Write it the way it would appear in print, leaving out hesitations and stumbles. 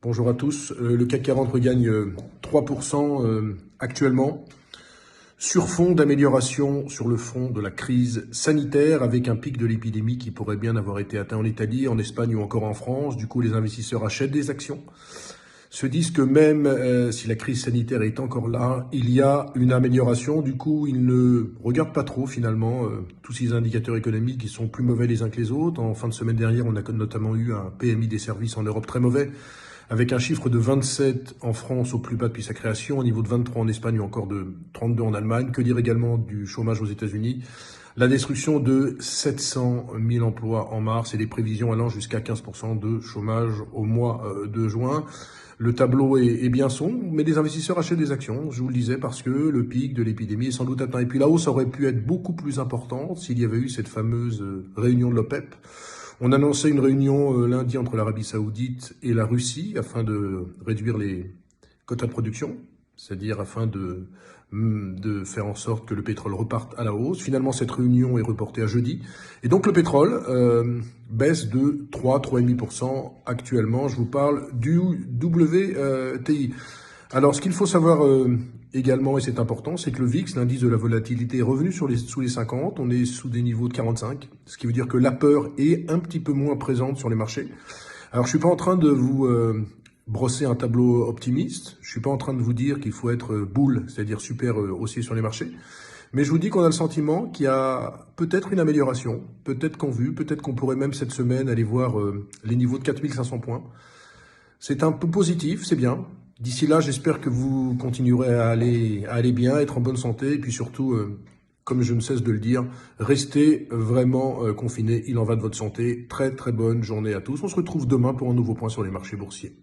Bonjour à tous. Le CAC 40 regagne 3% actuellement, sur fond d'amélioration sur le front de la crise sanitaire, avec un pic de l'épidémie qui pourrait bien avoir été atteint en Italie, en Espagne ou encore en France. Du coup, les investisseurs achètent des actions, se disent que même si la crise sanitaire est encore là, il y a une amélioration. Du coup, ils ne regardent pas trop finalement tous ces indicateurs économiques qui sont plus mauvais les uns que les autres. En fin de semaine dernière, on a notamment eu un PMI des services en Europe très mauvais, avec un chiffre de 27 en France au plus bas depuis sa création, au niveau de 23 en Espagne ou encore de 32 en Allemagne. Que dire également du chômage aux États-Unis? La destruction de 700 000 emplois en mars et des prévisions allant jusqu'à 15% de chômage au mois de juin. Le tableau est bien sombre, mais les investisseurs achètent des actions, je vous le disais, parce que le pic de l'épidémie est sans doute atteint. Et puis la hausse aurait pu être beaucoup plus importante s'il y avait eu cette fameuse réunion de l'OPEP. On annonçait une réunion lundi entre l'Arabie Saoudite et la Russie afin de réduire les quotas de production, c'est-à-dire afin de faire en sorte que le pétrole reparte à la hausse. Finalement, cette réunion est reportée à jeudi. Et donc le pétrole baisse de 3,5% actuellement. Je vous parle du WTI. Alors, ce qu'il faut savoir également, et c'est important, c'est que le VIX, l'indice de la volatilité, est revenu sous les 50. On est sous des niveaux de 45, ce qui veut dire que la peur est un petit peu moins présente sur les marchés. Alors, je suis pas en train de vous brosser un tableau optimiste. Je suis pas en train de vous dire qu'il faut être bull, c'est-à-dire super haussier sur les marchés. Mais je vous dis qu'on a le sentiment qu'il y a peut-être une amélioration, peut-être qu'en vue, peut-être qu'on pourrait même cette semaine aller voir les niveaux de 4500 points. C'est un peu positif, c'est bien. D'ici là, j'espère que vous continuerez à aller bien, être en bonne santé, et puis surtout, comme je ne cesse de le dire, restez vraiment confinés. Il en va de votre santé. Très très bonne journée à tous. On se retrouve demain pour un nouveau point sur les marchés boursiers.